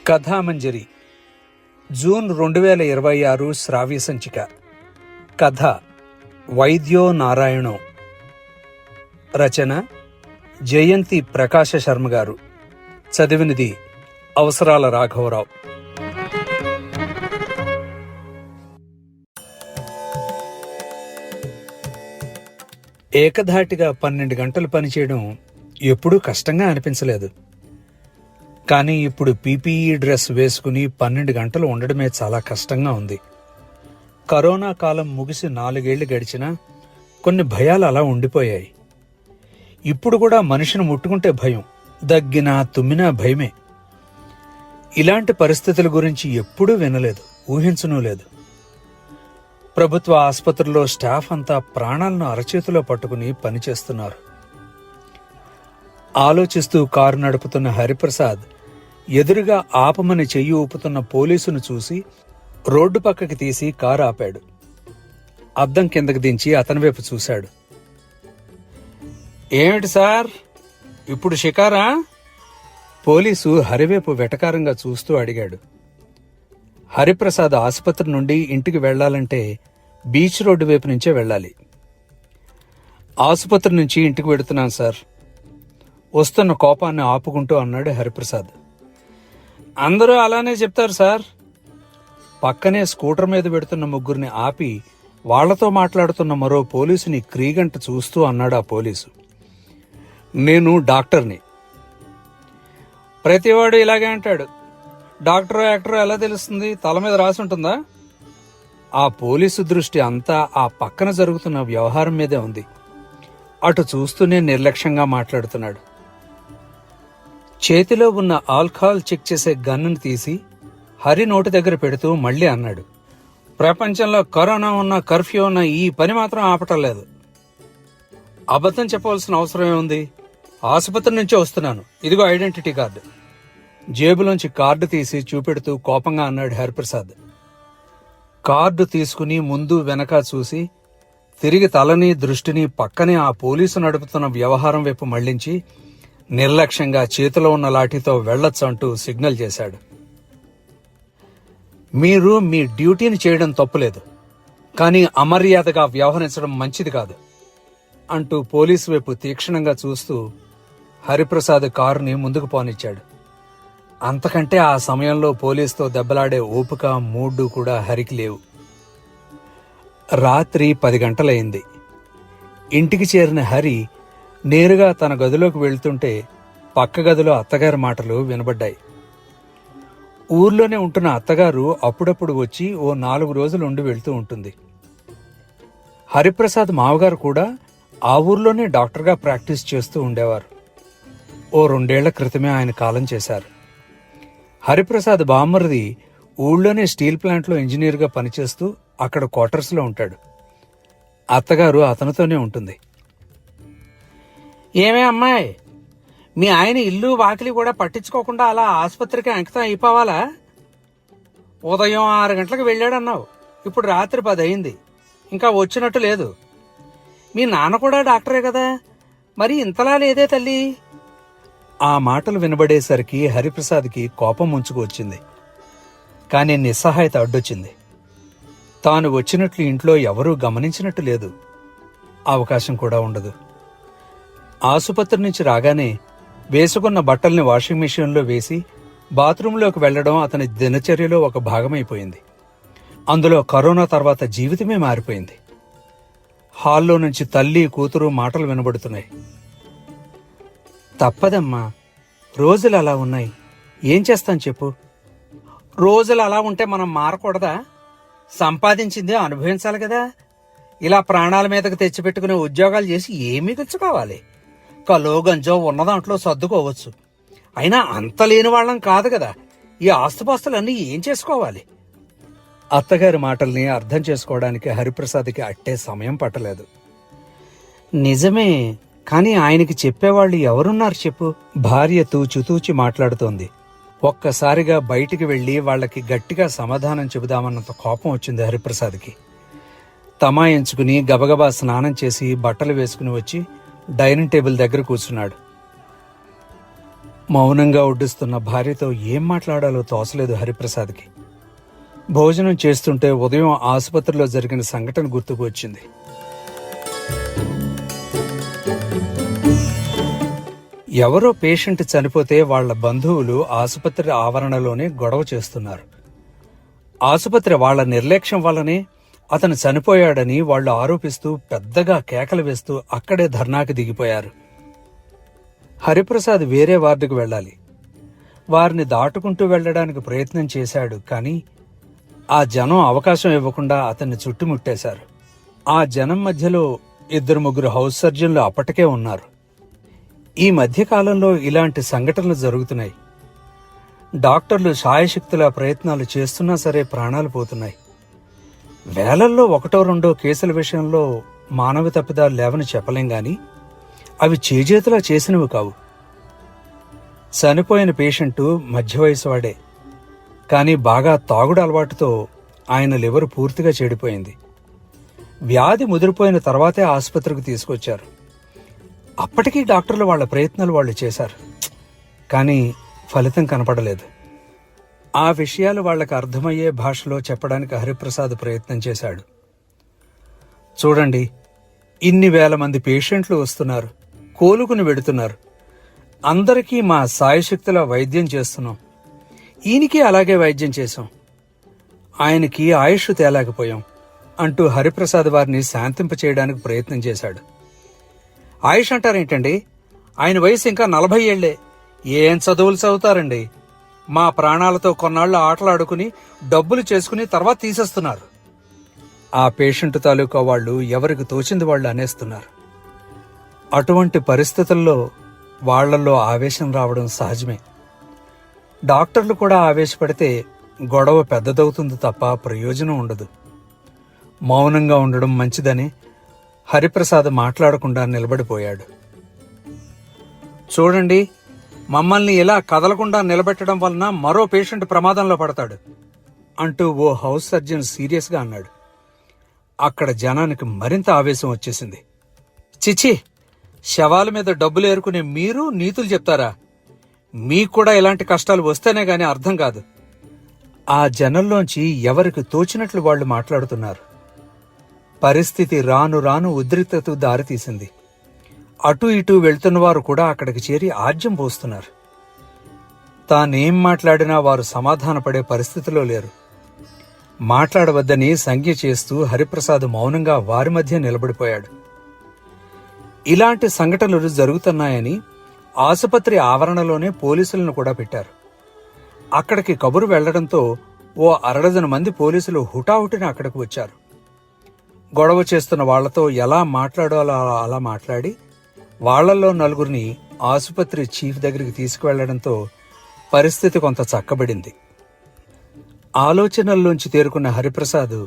కథామంజరి June 2026 శ్రావ్య సంచిక. కథ వైద్యో నారాయణో. రచన జయంతి ప్రకాశ శర్మ గారు. చదివినది అవసరాల రాఘవరావు. ఏకధాటిగా 12 గంటలు పనిచేయడం ఎప్పుడూ కష్టంగా అనిపించలేదు. కానీ ఇప్పుడు పీపీఈ డ్రెస్ వేసుకుని 12 గంటలు ఉండడమే చాలా కష్టంగా ఉంది. కరోనా కాలం ముగిసి 4 ఏళ్లు గడిచినా కొన్ని భయాలు అలా ఉండిపోయాయి. ఇప్పుడు కూడా మనిషిని ముట్టుకుంటే భయం, దగ్గినా తుమ్మినా భయమే. ఇలాంటి పరిస్థితుల గురించి ఎప్పుడూ వినలేదు, ఊహించనూ లేదు. ప్రభుత్వ ఆసుపత్రుల్లో స్టాఫ్ అంతా ప్రాణాలను అరచేతిలో పట్టుకుని పనిచేస్తున్నారు. ఆలోచిస్తూ కారు నడుపుతున్న హరిప్రసాద్ ఎదురుగా ఆపమని చెయ్యి ఊపుతున్న పోలీసును చూసి రోడ్డు పక్కకి తీసి కారు ఆపాడు. అద్దం కిందకి దించి అతని వైపు చూశాడు. ఏమిటి సార్, ఇప్పుడు షికారా? పోలీసు హరివైపు వెటకారంగా చూస్తూ అడిగాడు. హరిప్రసాద్ ఆసుపత్రి నుండి ఇంటికి వెళ్లాలంటే బీచ్ రోడ్డు వైపు నుంచే వెళ్ళాలి. ఆసుపత్రి నుంచి ఇంటికి వెడుతున్నాను సార్, వస్తున్న కోపాన్ని ఆపుకుంటూ అన్నాడు హరిప్రసాద్. అందరూ అలానే చెప్తారు సార్. పక్కనే స్కూటర్ మీద పెడుతున్న ముగ్గురిని ఆపి వాళ్లతో మాట్లాడుతున్న మరో పోలీసుని క్రీగంట చూస్తూ అన్నాడు ఆ పోలీసు. నేను డాక్టర్ని. ప్రతివాడు ఇలాగే అంటాడు. డాక్టరో యాక్టరో ఎలా తెలుస్తుంది? తల మీద రాసి ఉంటుందా? ఆ పోలీసు దృష్టి అంతా ఆ పక్కన జరుగుతున్న వ్యవహారం మీదే ఉంది. అటు చూస్తూనే నిర్లక్ష్యంగా మాట్లాడుతున్నాడు. చేతిలో ఉన్న ఆల్కహాల్ చెక్ చేసే గన్నును తీసి హరి నోటి దగ్గర పెడుతూ మళ్లీ అన్నాడు. ప్రపంచంలో కరోనా ఉన్నా, కర్ఫ్యూ ఉన్నా ఈ పని మాత్రం ఆపటం లేదు. అబద్ధం చెప్పవలసిన అవసరం ఏముంది? ఆసుపత్రి నుంచే వస్తున్నాను, ఇదిగో ఐడెంటిటీ కార్డు. జేబులోంచి కార్డు తీసి చూపెడుతూ కోపంగా అన్నాడు హరిప్రసాద్. కార్డు తీసుకుని ముందు వెనక చూసి తిరిగి తలని దృష్టిని పక్కనే ఆ పోలీసు నడుపుతున్న వ్యవహారం వైపు మళ్లించి నిర్లక్ష్యంగా చేతిలో ఉన్న లాఠీతో వెళ్లొచ్చు అంటూ సిగ్నల్ చేశాడు. మీరు మీ డ్యూటీని చేయడం తప్పులేదు, కానీ అమర్యాదగా వ్యవహరించడం మంచిది కాదు అంటూ పోలీసు వైపు తీక్షణంగా చూస్తూ హరిప్రసాద్ కారుని ముందుకు పోనిచ్చాడు. అంతకంటే ఆ సమయంలో పోలీసుతో దెబ్బలాడే ఓపిక, మూడ్డు కూడా హరికి లేవు. రాత్రి 10 గంటలయింది. ఇంటికి చేరిన హరి నేరుగా తన గదిలోకి వెళ్తుంటే పక్క గదిలో అత్తగారి మాటలు వినబడ్డాయి. ఊర్లోనే ఉంటున్న అత్తగారు అప్పుడప్పుడు వచ్చి ఓ 4 రోజులు ఉండి వెళ్తూ ఉంటుంది. హరిప్రసాద్ మావగారు కూడా ఆ ఊర్లోనే డాక్టర్గా ప్రాక్టీస్ చేస్తూ ఉండేవారు. ఓ 2 ఏళ్ల క్రితమే ఆయన కాలం చేశారు. హరిప్రసాద్ బామ్మరిది ఊళ్ళోనే స్టీల్ ప్లాంట్లో ఇంజనీర్గా పనిచేస్తూ అక్కడ క్వార్టర్స్లో ఉంటాడు. అత్తగారు అతనితోనే ఉంటుంది. ఏమే అమ్మాయి, మీ ఆయన ఇల్లు వాకిలి కూడా పట్టించుకోకుండా అలా ఆసుపత్రికి అంకితం అయిపోవాలా? ఉదయం 6 గంటలకు వెళ్ళాడన్నావు, ఇప్పుడు రాత్రి 10 అయింది, ఇంకా వచ్చినట్టు లేదు. మీ నాన్న కూడా డాక్టరే కదా, మరి ఇంతలా లేదే తల్లి? ఆ మాటలు వినబడేసరికి హరిప్రసాద్కి కోపం ముంచుకు వచ్చింది. కానీ నిస్సహాయత అడ్డొచ్చింది. తాను వచ్చినట్లు ఇంట్లో ఎవరూ గమనించినట్టు లేదు, అవకాశం కూడా ఉండదు. ఆసుపత్రి నుంచి రాగానే వేసుకున్న బట్టల్ని వాషింగ్ మెషీన్లో వేసి బాత్రూంలోకి వెళ్లడం అతని దినచర్యలో ఒక భాగమైపోయింది. అందులో కరోనా తర్వాత జీవితమే మారిపోయింది. హాల్లో నుంచి తల్లి కూతురు మాటలు వినబడుతున్నాయి. తప్పదమ్మా, రోజులు అలా ఉన్నాయి, ఏం చేస్తాను చెప్పు? రోజులు అలా ఉంటే మనం మారకూడదా? సంపాదించిందే అనుభవించాలి కదా. ఇలా ప్రాణాల మీదకు తెచ్చిపెట్టుకునే ఉద్యోగాలు చేసి ఏం మిగుల్చుకోవాలి? కలో గంజో ఉన్న దాంట్లో సర్దుకోవచ్చు. అయినా అంత లేని వాళ్ళం కాదు కదా, ఈ ఆస్తుపాస్తులన్నీ ఏం చేసుకోవాలి? అత్తగారి మాటల్ని అర్థం చేసుకోవడానికి హరిప్రసాద్కి అట్టే సమయం పట్టలేదు. నిజమే, కానీ ఆయనకి చెప్పేవాళ్ళు ఎవరున్నారు చెప్పు? భార్య తూచి మాట్లాడుతోంది. ఒక్కసారిగా బయటికి వెళ్లి వాళ్లకి గట్టిగా సమాధానం చెబుదామన్నంత కోపం వచ్చింది హరిప్రసాద్కి. తమాయించుకుని గబగబా స్నానం చేసి బట్టలు వేసుకుని వచ్చి డైనింగ్ టేబుల్ దగ్గర కూర్చున్నాడు. మౌనంగా వడ్డిస్తున్న భార్యతో ఏం మాట్లాడాలో తోచలేదు హరిప్రసాద్కి. భోజనం చేస్తుంటే ఉదయం ఆసుపత్రిలో జరిగిన సంఘటన గుర్తుకు వచ్చింది. ఎవరో పేషెంట్ చనిపోతే వాళ్ల బంధువులు ఆసుపత్రి ఆవరణలోనే గొడవ చేస్తున్నారు. ఆసుపత్రి వాళ్ల నిర్లక్ష్యం వల్లనే అతను చనిపోయాడని వాళ్లు ఆరోపిస్తూ పెద్దగా కేకలు వేస్తూ అక్కడే ధర్నాకి దిగిపోయారు. హరిప్రసాద్ వేరే వార్డుకు వెళ్ళాలి. వారిని దాటుకుంటూ వెళ్లడానికి ప్రయత్నం చేశాడు. కానీ ఆ జనం అవకాశం ఇవ్వకుండా అతన్ని చుట్టుముట్టేశారు. ఆ జనం మధ్యలో 2-3 హౌస్ సర్జన్లు అప్పటికే ఉన్నారు. ఈ మధ్యకాలంలో ఇలాంటి సంఘటనలు జరుగుతున్నాయి. డాక్టర్లు శాయశక్తుల ప్రయత్నాలు చేస్తున్నా సరే ప్రాణాలు పోతున్నాయి. వేలల్లో 1-2 కేసుల విషయంలో మానవ తప్పిదాలు లేవని చెప్పలేం గాని అవి చేజేతులా చేసినవి కావు. చనిపోయిన పేషెంటు మధ్య వయసు వాడే. కానీ బాగా తాగుడు అలవాటుతో ఆయన లివర్ పూర్తిగా చెడిపోయింది. వ్యాధి ముదిరిపోయిన తర్వాతే ఆసుపత్రికి తీసుకొచ్చారు. అప్పటికీ డాక్టర్లు వాళ్ల ప్రయత్నాలు వాళ్ళు చేశారు. కానీ ఫలితం కనపడలేదు. ఆ విషయాలు వాళ్లకు అర్థమయ్యే భాషలో చెప్పడానికి హరిప్రసాద్ ప్రయత్నం చేశాడు. చూడండి, ఇన్ని వేల మంది పేషెంట్లు వస్తున్నారు, కోలుకుని వెడుతున్నారు. అందరికీ మా సాయశక్తుల వైద్యం చేస్తున్నాం. ఈయనకి అలాగే వైద్యం చేశాం. ఆయనకి ఆయుష్ తేలేకపోయాం అంటూ హరిప్రసాద్ వారిని శాంతింపచేయడానికి ప్రయత్నం చేశాడు. ఆయుష్ అంటారేంటండి? ఆయన వయసు ఇంకా 40 ఏళ్లే. ఏం చదువులు చదువుతారండి? మా ప్రాణాలతో కొన్నాళ్లు ఆటలాడుకుని డబ్బులు చేసుకుని తర్వాత తీసేస్తున్నారు. ఆ పేషెంట్ తాలూకా వాళ్ళు ఎవరికి తోచింది వాళ్ళు అనేస్తున్నారు. అటువంటి పరిస్థితుల్లో వాళ్లల్లో ఆవేశం రావడం సహజమే. డాక్టర్లు కూడా ఆవేశపడితే గొడవ పెద్దదవుతుంది తప్ప ప్రయోజనం ఉండదు. మౌనంగా ఉండడం మంచిదని హరిప్రసాద్ మాట్లాడకుండా నిలబడిపోయాడు. చూడండి, మమ్మల్ని ఇలా కదలకుండా నిలబెట్టడం వలన మరో పేషెంట్ ప్రమాదంలో పడతాడు అంటూ ఓ హౌస్ సర్జన్ సీరియస్గా అన్నాడు. అక్కడ జనానికి మరింత ఆవేశం వచ్చేసింది. చిచి, శవాల మీద డబ్బులు ఏరుకునే మీరు నీతులు చెప్తారా? మీకు కూడా ఇలాంటి కష్టాలు వస్తేనే గాని అర్థం కాదు. ఆ జనంలోంచి ఎవరికి తోచినట్లు వాళ్లు మాట్లాడుతున్నారు. పరిస్థితి రాను రాను ఉద్రిక్తతకు దారితీసింది. అటూ ఇటూ వెళ్తున్నవారు కూడా అక్కడికి చేరి ఆజ్యం పోస్తున్నారు. తానేం మాట్లాడినా వారు సమాధానపడే పరిస్థితిలో లేరు. మాట్లాడవద్దని సంజ్ఞ చేస్తూ హరిప్రసాద్ మౌనంగా వారి మధ్య నిలబడిపోయాడు. ఇలాంటి సంఘటనలు జరుగుతున్నాయని ఆసుపత్రి ఆవరణలోనే పోలీసులను కూడా పెట్టారు. అక్కడికి కబురు వెళ్లడంతో ఓ 60 మంది పోలీసులు హుటాహుటిన అక్కడికి వచ్చారు. గొడవ చేస్తున్న వాళ్లతో ఎలా మాట్లాడాలో అలా మాట్లాడి వాళ్లల్లో 4 ఆసుపత్రి చీఫ్ దగ్గరికి తీసుకువెళ్లడంతో పరిస్థితి కొంత చక్కబడింది. ఆలోచనల్లోంచి తేరుకున్న హరిప్రసాద్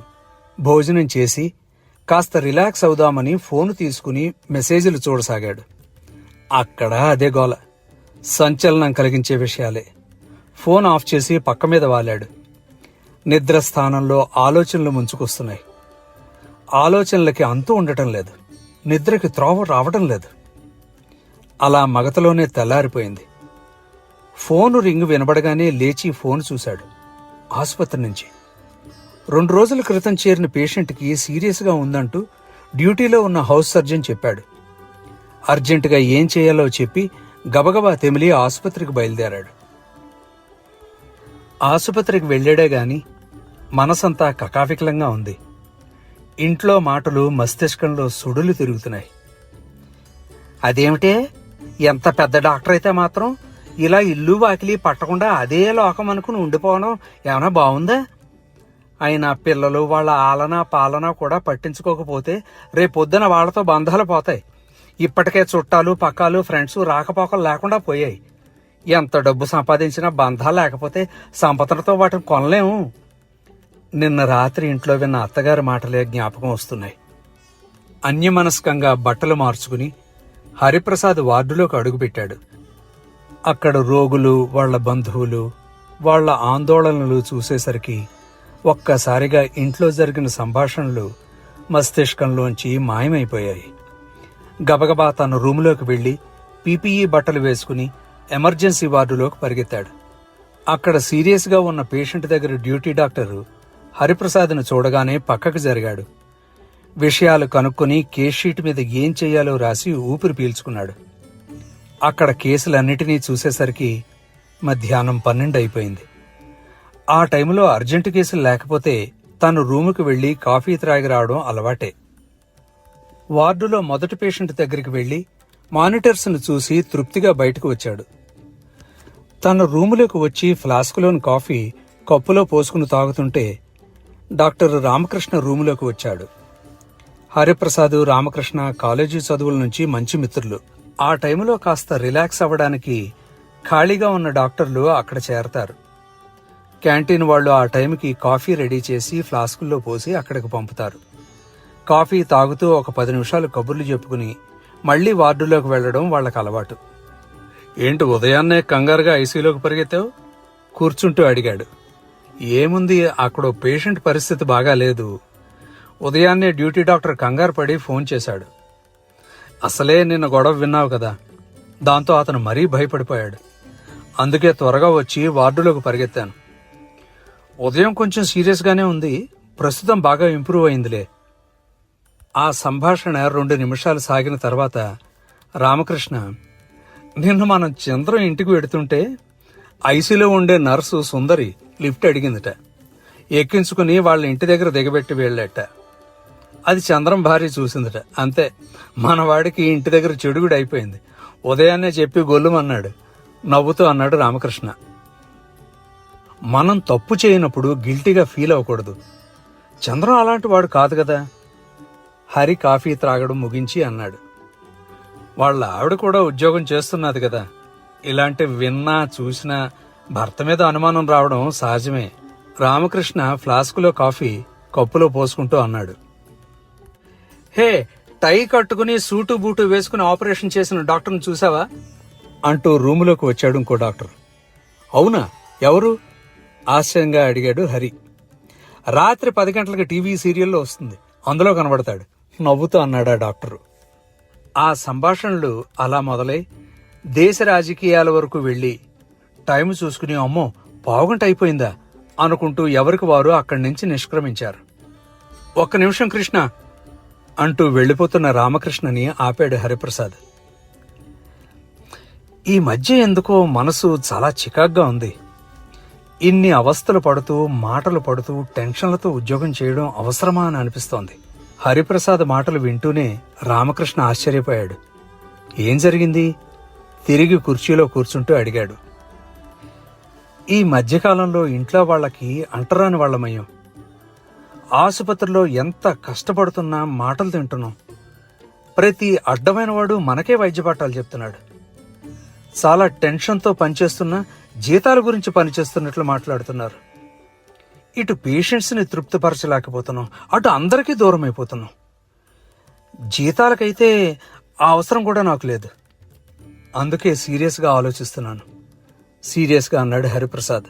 భోజనం చేసి కాస్త రిలాక్స్ అవుదామని ఫోను తీసుకుని మెసేజ్లు చూడసాగాడు. అక్కడ అదే గోల, సంచలనం కలిగించే విషయాలే. ఫోన్ ఆఫ్ చేసి పక్క మీద వాలాడు. నిద్ర స్థానంలో ఆలోచనలు ముంచుకొస్తున్నాయి. ఆలోచనలకి అంతు ఉండటం లేదు. నిద్రకి త్రోవ రావటం లేదు. అలా మగతలోనే తెల్లారిపోయింది. ఫోను రింగ్ వినబడగానే లేచి ఫోన్ చూశాడు. ఆసుపత్రి నుంచి 2 రోజుల క్రితం చేరిన పేషెంట్కి సీరియస్గా ఉందంటూ డ్యూటీలో ఉన్న హౌస్ సర్జన్ చెప్పాడు. అర్జెంటుగా ఏం చేయాలో చెప్పి గబగబా తెమిలి ఆసుపత్రికి బయలుదేరాడు. ఆసుపత్రికి వెళ్లాడే గాని మనసంతా కకావికలంగా ఉంది. ఇంట్లో మాటలు మస్తిష్కంలో సుడులు తిరుగుతున్నాయి. అదేమిటే, ఎంత పెద్ద డాక్టర్ అయితే మాత్రం ఇలా ఇల్లు వాకిలి పట్టకుండా అదే లోకం అనుకుని ఉండిపోవడం ఏమైనా బాగుందా? అయినా పిల్లలు వాళ్ళ ఆలన పాలన కూడా పట్టించుకోకపోతే రేపొద్దున వాళ్లతో బంధాలు పోతాయి. ఇప్పటికే చుట్టాలు పక్కాలు ఫ్రెండ్స్ రాకపోకలు లేకుండా పోయాయి. ఎంత డబ్బు సంపాదించినా బంధాలు లేకపోతే సంపదలతో వాటిని కొనలేము. నిన్న రాత్రి ఇంట్లో విన్న అత్తగారి మాటలే జ్ఞాపకం వస్తున్నాయి. అన్యమనస్కంగా బట్టలు మార్చుకుని హరిప్రసాద్ వార్డులోకి అడుగుపెట్టాడు. అక్కడ రోగులు, వాళ్ల బంధువులు, వాళ్ల ఆందోళనలు చూసేసరికి ఒక్కసారిగా ఇంట్లో జరిగిన సంభాషణలు మస్తిష్కంలోంచి మాయమైపోయాయి. గబగబా తన రూములోకి వెళ్లి పీపీఈ బట్టలు వేసుకుని ఎమర్జెన్సీ వార్డులోకి పరిగెత్తాడు. అక్కడ సీరియస్గా ఉన్న పేషెంట్ దగ్గర డ్యూటీ డాక్టరు హరిప్రసాద్ను చూడగానే పక్కకు జరిగాడు. విషయాలు కనుక్కొని కేస్ షీట్ మీద ఏం చెయ్యాలో రాసి ఊపిరి పీల్చుకున్నాడు. అక్కడ కేసులన్నిటినీ చూసేసరికి మధ్యాహ్నం 12 అయిపోయింది. ఆ టైంలో అర్జెంటు కేసులు లేకపోతే తను రూముకు వెళ్లి కాఫీ త్రాగి రావడం అలవాటే. వార్డులో మొదటి పేషెంట్ దగ్గరికి వెళ్లి మానిటర్స్ను చూసి తృప్తిగా బయటకు వచ్చాడు. తన రూములోకి వచ్చి ఫ్లాస్కులోని కాఫీ కప్పులో పోసుకుని తాగుతుంటే డాక్టర్ రామకృష్ణ రూములోకి వచ్చాడు. హరిప్రసాద్, రామకృష్ణ కాలేజీ చదువుల నుంచి మంచి మిత్రులు. ఆ టైంలో కాస్త రిలాక్స్ అవ్వడానికి ఖాళీగా ఉన్న డాక్టర్లు అక్కడ చేరతారు. క్యాంటీన్ వాళ్ళు ఆ టైంకి కాఫీ రెడీ చేసి ఫ్లాస్కుల్లో పోసి అక్కడికి పంపుతారు. కాఫీ తాగుతూ ఒక 10 నిమిషాలు కబుర్లు చెప్పుకుని మళ్లీ వార్డులోకి వెళ్లడం వాళ్లకు అలవాటు. ఏంటి ఉదయాన్నే కంగారుగా ఐసీలోకి పరిగెత్తావు? కూర్చుంటూ అడిగాడు. ఏముంది, అక్కడో పేషెంట్ పరిస్థితి బాగాలేదు. ఉదయాన్నే డ్యూటీ డాక్టర్ కంగారు పడి ఫోన్ చేశాడు. అసలే నిన్న గొడవ విన్నావు కదా, దాంతో అతను మరీ భయపడిపోయాడు. అందుకే త్వరగా వచ్చి వార్డులోకి పరిగెత్తాను. ఉదయం కొంచెం సీరియస్గానే ఉంది, ప్రస్తుతం బాగా ఇంప్రూవ్ అయిందిలే. ఆ సంభాషణ 2 నిమిషాలు సాగిన తర్వాత రామకృష్ణ, నిన్న మనం చంద్రం ఇంటికి వెడుతుంటే ఐసీలో ఉండే నర్సు సుందరి లిఫ్ట్ అడిగిందట. ఎక్కించుకుని వాళ్ళ ఇంటి దగ్గర దిగబెట్టి వెళ్ళట. అది చంద్రం భార్య చూసిందట. అంతే, మన వాడికి ఇంటి దగ్గర చెడుగుడు అయిపోయింది. ఉదయాన్నే చెప్పి గొల్లుమన్నాడు. నవ్వుతూ అన్నాడు రామకృష్ణ. మనం తప్పు చేయనప్పుడు గిల్టీగా ఫీల్ అవ్వకూడదు. చంద్రం అలాంటి వాడు కాదు కదా. హరి కాఫీ త్రాగడం ముగించి అన్నాడు. వాళ్ళ ఆవిడ కూడా ఉద్యోగం చేస్తున్నది కదా. ఇలాంటివి విన్నా చూసినా భర్త మీద అనుమానం రావడం సహజమే. రామకృష్ణ ఫ్లాస్కులో కాఫీ కప్పులో పోసుకుంటూ అన్నాడు. హే, టై కట్టుకుని సూటు బూటు వేసుకుని ఆపరేషన్ చేసిన డాక్టర్ని చూసావా అంటూ రూములోకి వచ్చాడు ఇంకో డాక్టర్. అవునా, ఎవరు? ఆశ్చర్యంగా అడిగాడు హరి. రాత్రి 10 గంటలకు టీవీ సీరియల్లో వస్తుంది, అందులో కనబడతాడు నవ్వుతూ అన్నాడు ఆ డాక్టరు. ఆ సంభాషణలు అలా మొదలై దేశ రాజకీయాల వరకు వెళ్లి టైం చూసుకుని అమ్మో 1/2 గంట అయిపోయిందా అనుకుంటూ ఎవరికి వారు అక్కడి నుంచి నిష్క్రమించారు. 1 నిమిషం కృష్ణ అంటూ వెళ్లిపోతున్న రామకృష్ణని ఆపాడు హరిప్రసాద్. ఈ మధ్య ఎందుకో మనసు చాలా చికాగ్గా ఉంది. ఇన్ని అవస్థలు పడుతూ మాటలు పడుతూ టెన్షన్లతో ఉద్యోగం చేయడం అవసరమా అని అనిపిస్తోంది. హరిప్రసాద్ మాటలు వింటూనే రామకృష్ణ ఆశ్చర్యపోయాడు. ఏం జరిగింది? తిరిగి కుర్చీలో కూర్చుంటూ అడిగాడు. ఈ మధ్యకాలంలో ఇంట్లో వాళ్ళకి అంటరాని వాళ్లమయ్యాం. ఆసుపత్రిలో ఎంత కష్టపడుతున్నా మాటలు తింటున్నాం. ప్రతి అడ్డమైన వాడు మనకే వైద్య పాఠాలు చెప్తున్నాడు. చాలా టెన్షన్తో పనిచేస్తున్నా జీతాల గురించి పనిచేస్తున్నట్లు మాట్లాడుతున్నారు. ఇటు పేషెంట్స్ని తృప్తిపరచలేకపోతున్నాం, అటు అందరికీ దూరం అయిపోతున్నాం. జీతాలకైతే ఆ అవసరం కూడా నాకు లేదు. అందుకే సీరియస్గా ఆలోచిస్తున్నాను. సీరియస్గా అన్నాడు హరిప్రసాద్.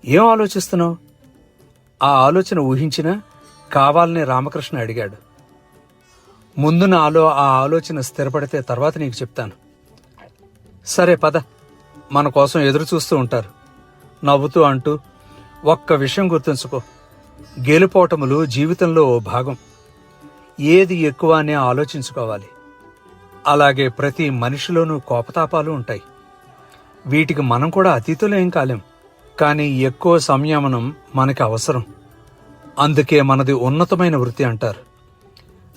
ఏం ఆలోచిస్తున్నావు? ఆ ఆలోచన ఊహించినా కావాలని రామకృష్ణ అడిగాడు. ముందు నాలో ఆ ఆలోచన స్థిరపడితే తర్వాత నీకు చెప్తాను. సరే పద, మన కోసం ఎదురు చూస్తూ ఉంటారు నవ్వుతూ అంటూ, ఒక్క విషయం గుర్తుంచుకో, గెలుపోటములు జీవితంలో ఓ భాగం. ఏది ఎక్కువ అనే ఆలోచించుకోవాలి. అలాగే ప్రతి మనిషిలోనూ కోపతాపాలు ఉంటాయి. వీటికి మనం కూడా అతీతులేం కాలేం. కానీ ఎక్కువ సంయమనం మనకి అవసరం. అందుకే మనది ఉన్నతమైన వృత్తి అంటారు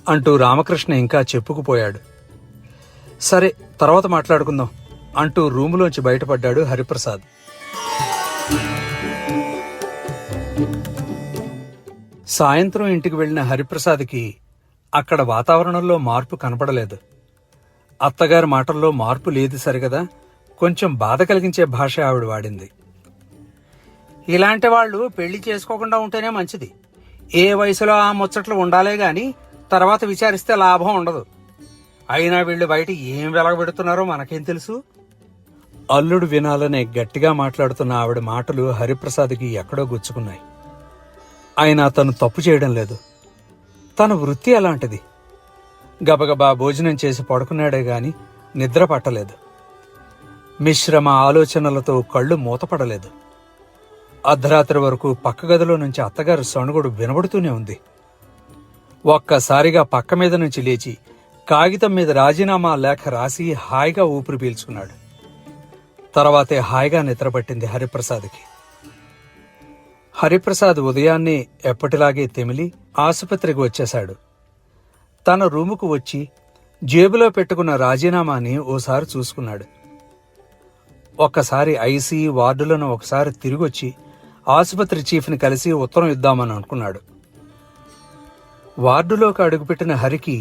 అంటూ రామకృష్ణ ఇంకా చెప్పుకుపోయాడు. సరే, తర్వాత మాట్లాడుకుందాం అంటూ రూములోంచి బయటపడ్డాడు హరిప్రసాద్. సాయంత్రం ఇంటికి వెళ్లిన హరిప్రసాద్కి అక్కడ వాతావరణంలో మార్పు కనపడలేదు. అత్తగారి మాటల్లో మార్పు లేదు సరిగదా, కొంచెం బాధ కలిగించే భాష ఆవిడ వాడింది. ఇలాంటి వాళ్ళు పెళ్లి చేసుకోకుండా ఉంటేనే మంచిది. ఏ వయసులో ఆ ముచ్చట్లు ఉండాలే గాని తర్వాత విచారిస్తే లాభం ఉండదు. అయినా వీళ్ళు బయట ఏం వెలగబెడుతున్నారో మనకేం తెలుసు? అల్లుడు వినాలనే గట్టిగా మాట్లాడుతున్న ఆవిడ మాటలు హరిప్రసాద్కి ఎక్కడో గుచ్చుకున్నాయి. అయినా తను తప్పు చేయడం లేదు. తన వృత్తి అలాంటిది. గబగబా భోజనం చేసి పడుకున్నాడే గాని నిద్ర పట్టలేదు. మిశ్రమ ఆలోచనలతో కళ్ళు మూతపడలేదు. అర్ధరాత్రి వరకు పక్క గదిలో నుంచి అత్తగారి సణుగుడు వినబడుతూనే ఉంది. ఒక్కసారిగా పక్క మీద నుంచి లేచి కాగితం మీద రాజీనామా లేఖ రాసి హాయిగా ఊపిరి పీల్చుకున్నాడు. తర్వాతే హాయిగా నిద్రపట్టింది హరిప్రసాద్కి. హరిప్రసాద్ ఉదయాన్నే ఎప్పటిలాగే తెమిలి ఆసుపత్రికి వచ్చేశాడు. తన రూముకు వచ్చి జేబులో పెట్టుకున్న రాజీనామాని ఓసారి చూసుకున్నాడు. ఒక్కసారి ఐసీ వార్డులను ఒకసారి తిరిగొచ్చి ఆసుపత్రి చీఫ్ని కలిసి ఉత్తరం ఇద్దామని అనుకున్నాడు. వార్డులోకి అడుగుపెట్టిన హరికి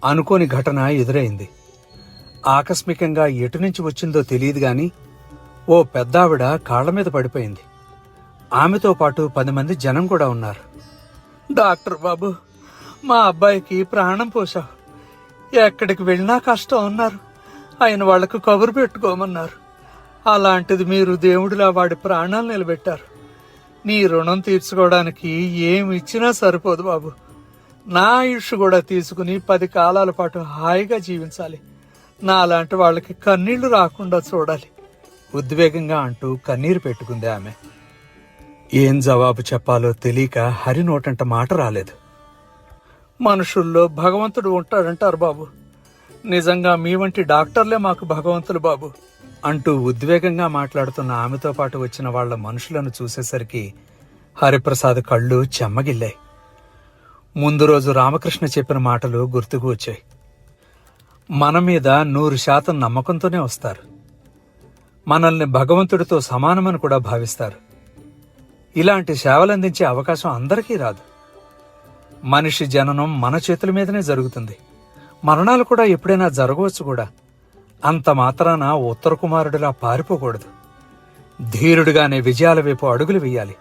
అనుకోని ఘటన ఎదురైంది. ఆకస్మికంగా ఎటు నుంచి వచ్చిందో తెలియదు గాని ఓ పెద్దావిడ కాళ్ల మీద పడిపోయింది. ఆమెతో పాటు 10 మంది జనం కూడా ఉన్నారు. డాక్టర్ బాబు, మా అబ్బాయికి ప్రాణం పోశావు. ఎక్కడికి వెళ్ళినా కష్టం అన్నారు. ఆయన వాళ్లకు కబురు పెట్టుకోమన్నారు. అలాంటిది మీరు దేవుడిలా వాడి ప్రాణాలు నిలబెట్టారు. నీ రుణం తీర్చుకోవడానికి ఏమి ఇచ్చినా సరిపోదు బాబు. నా ఆయుష్ కూడా తీసుకుని 10 కాలాల పాటు హాయిగా జీవించాలి. నాలాంటి వాళ్ళకి కన్నీళ్లు రాకుండా చూడాలి, ఉద్వేగంగా అంటూ కన్నీరు పెట్టుకుంది ఆమె. ఏం జవాబు చెప్పాలో తెలియక హరి నోటంట మాట రాలేదు. మనుషుల్లో భగవంతుడు ఉంటాడంటారు బాబు. నిజంగా మీ వంటి డాక్టర్లే మాకు భగవంతులు బాబు అంటూ ఉద్వేగంగా మాట్లాడుతున్న ఆమెతో పాటు వచ్చిన వాళ్ల మనుషులను చూసేసరికి హరిప్రసాద్ కళ్ళు చెమ్మగిల్లాయి. ముందు రోజు రామకృష్ణ చెప్పిన మాటలు గుర్తుకు వచ్చాయి. మన మీద 100% నమ్మకంతోనే వస్తారు. మనల్ని భగవంతుడితో సమానమని కూడా భావిస్తారు. ఇలాంటి సేవలందించే అవకాశం అందరికీ రాదు. మనిషి జననం మన చేతుల మీదనే జరుగుతుంది. మరణాలు కూడా ఎప్పుడైనా జరగవచ్చు కూడా. అంత మాత్రాన ఉత్తర కుమారుడిలా పారిపోకూడదు. ధీరుడిగానే విజయాల వైపు అడుగులు వేయాలి.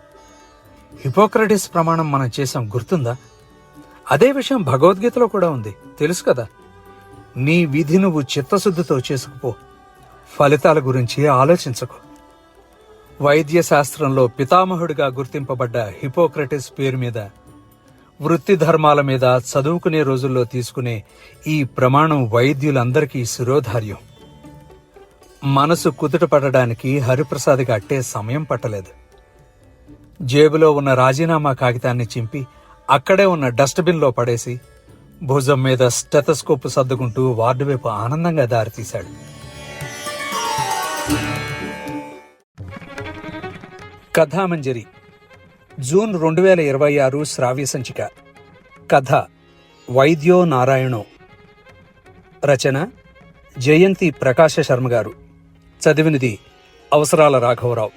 హిపోక్రటిస్ ప్రమాణం మనం చేసాం, గుర్తుందా? అదే విషయం భగవద్గీతలో కూడా ఉంది, తెలుసు కదా. నీ విధి నువ్వు చిత్తశుద్ధితో చేసుకుపో, ఫలితాల గురించి ఆలోచించకు. వైద్య శాస్త్రంలో పితామహుడిగా గుర్తింపబడ్డ హిపోక్రటిస్ పేరు మీద, వృత్తి ధర్మాల మీద చదువుకునే రోజుల్లో తీసుకునే ఈ ప్రమాణం వైద్యులందరికీ శిరోధార్యం. మనసు కుదుట పడడానికి హరిప్రసాద్కి అట్టే సమయం పట్టలేదు. జేబులో ఉన్న రాజీనామా కాగితాన్ని చింపి అక్కడే ఉన్న డస్ట్బిన్లో పడేసి భుజం మీద స్టెథోస్కోప్ సర్దుకుంటూ వార్డు వైపు ఆనందంగా దారితీశాడు. కథామంజరి జూన్ 2026 శ్రావ్య సంచిక. కథ వైద్యో నారాయణో. రచన జయంతి ప్రకాశ శర్మ గారు. చదివినది అవసరాల రాఘవరావు.